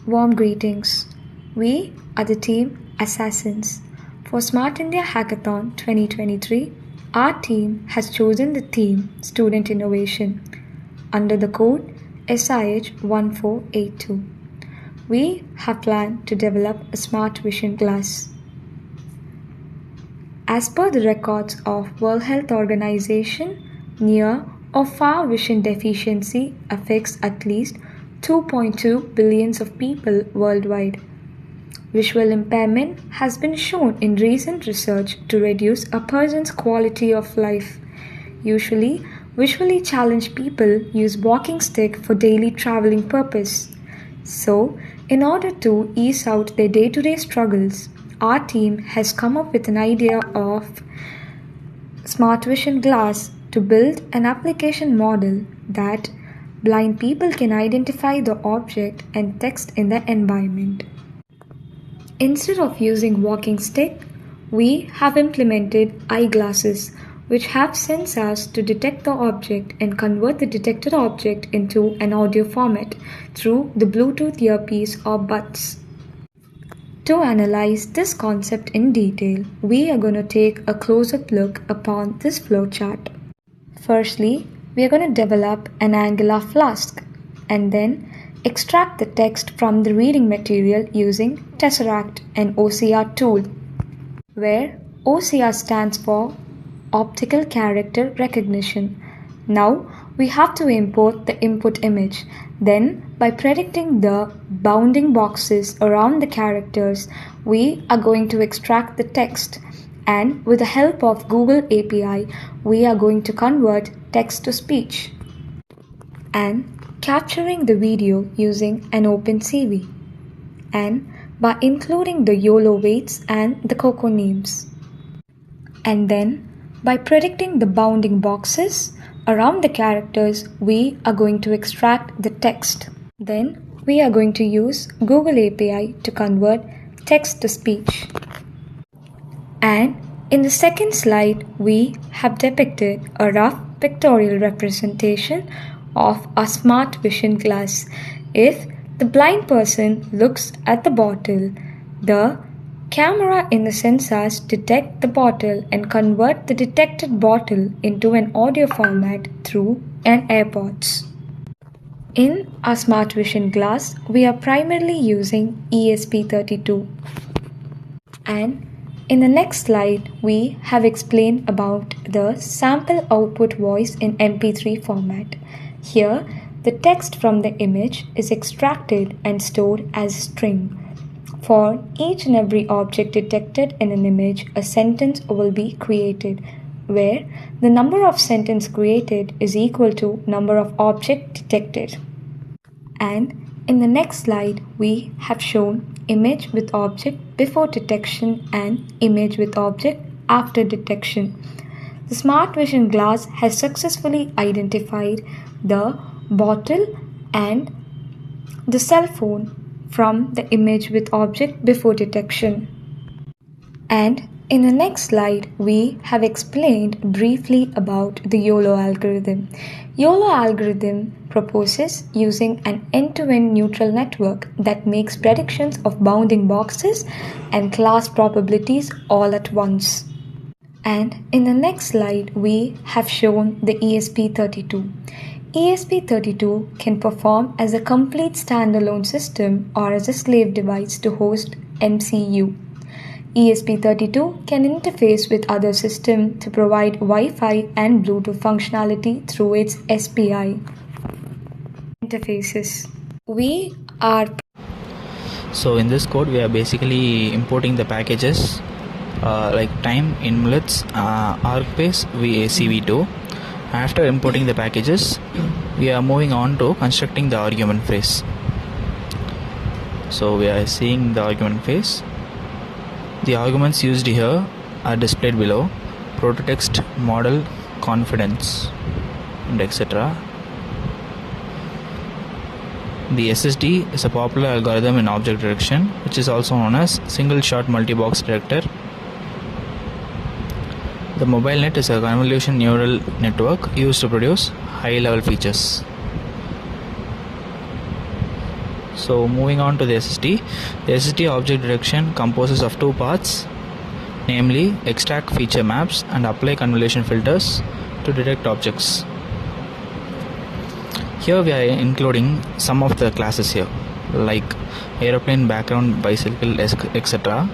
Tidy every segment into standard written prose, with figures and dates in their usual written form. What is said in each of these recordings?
Warm greetings. We are the team Assassins. For Smart India Hackathon 2023, our team has chosen the theme Student Innovation under the code SIH 1482. We have planned to develop a smart vision glass. As per the records of World Health Organization, near or far vision deficiency affects at least 2.2 billions of people worldwide. Visual impairment has been shown in recent research to reduce a person's quality of life. Usually, visually challenged people use walking stick for daily traveling purpose. So, in order to ease out their day-to-day struggles, our team has come up with an idea of smart vision glass to build an application model that blind people can identify the object and text in the environment. Instead of using walking stick, we have implemented eyeglasses which have sensors to detect the object and convert the detected object into an audio format through the Bluetooth earpiece or buds. To analyze this concept in detail, we are going to take a close-up look upon this flowchart. Firstly, we are going to develop an angular flask and then extract the text from the reading material using Tesseract and OCR tool, where OCR stands for Optical Character Recognition. Now we have to import the input image. Then, by predicting the bounding boxes around the characters, we are going to extract the text. And with the help of Google API, we are going to convert text to speech and capturing the video using an OpenCV and by including the YOLO weights and the COCO names. And then by predicting the bounding boxes around the characters, we are going to extract the text. Then we are going to use Google API to convert text to speech. And in the second slide, we have depicted a rough pictorial representation of a smart vision glass. If the blind person looks at the bottle, the camera in the sensors detect the bottle and convert the detected bottle into an audio format through an AirPods. In our smart vision glass, we are primarily using ESP32. And in the next slide, we have explained about the sample output voice in MP3 format. Here, the text from the image is extracted and stored as a string. For each and every object detected in an image, a sentence will be created, where the number of sentences created is equal to number of objects detected. And in the next slide, we have shown image with object before detection and image with object after detection. The smart vision glass has successfully identified the bottle and the cell phone from the image with object before detection. And in the next slide, we have explained briefly about the YOLO algorithm. YOLO algorithm proposes using an end-to-end neutral network that makes predictions of bounding boxes and class probabilities all at once. And in the next slide, we have shown the ESP32. ESP32 can perform as a complete standalone system or as a slave device to host MCU. ESP32 can interface with other systems to provide Wi-Fi and Bluetooth functionality through its SPI interfaces. So in this code, we are basically importing the packages like time, inlets, argpace, VACV2. After importing the packages, we are moving on to constructing the argument phrase. So we are seeing the argument phrase. The arguments used here are displayed below: prototext, model, confidence, and etc. The SSD is a popular algorithm in object detection, which is also known as single shot multi-box detector. The mobile net is a convolution neural network used to produce high-level features. So moving on to the SSD. The SSD object detection composes of two parts, namely extract feature maps and apply convolution filters to detect objects. Here we are including some of the classes here, like aeroplane, background, bicycle, etc.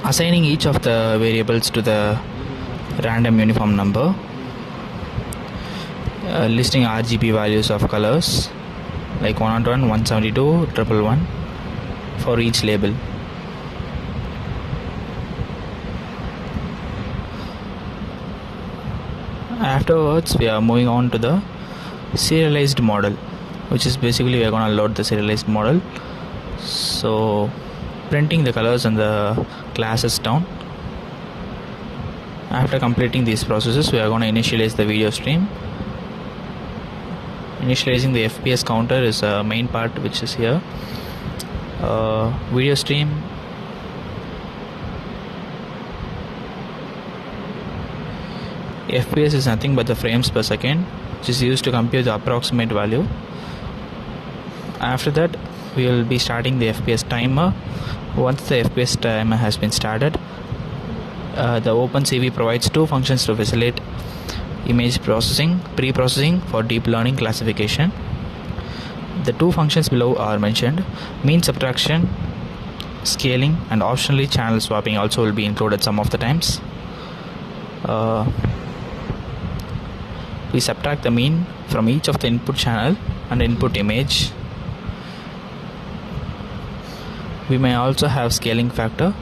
Assigning each of the variables to the random uniform number, listing RGB values of colors like 101, 172, 111 for each label. Afterwards, we are moving on to the serialized model, which is basically we are going to load the serialized model. So printing the colors and the classes down. After completing these processes, we are going to initialize the video stream. Initializing the FPS counter is a main part, which is here. Video stream, FPS is nothing but the frames per second, which is used to compute the approximate value. After that, we will be starting the FPS timer. Once the FPS timer has been started, the OpenCV provides two functions to facilitate image processing, pre-processing for deep learning classification. The two functions below are mentioned. Mean subtraction, scaling, and optionally channel swapping also will be included some of the times. We subtract the mean from each of the input channel and input image. We may also have scaling factor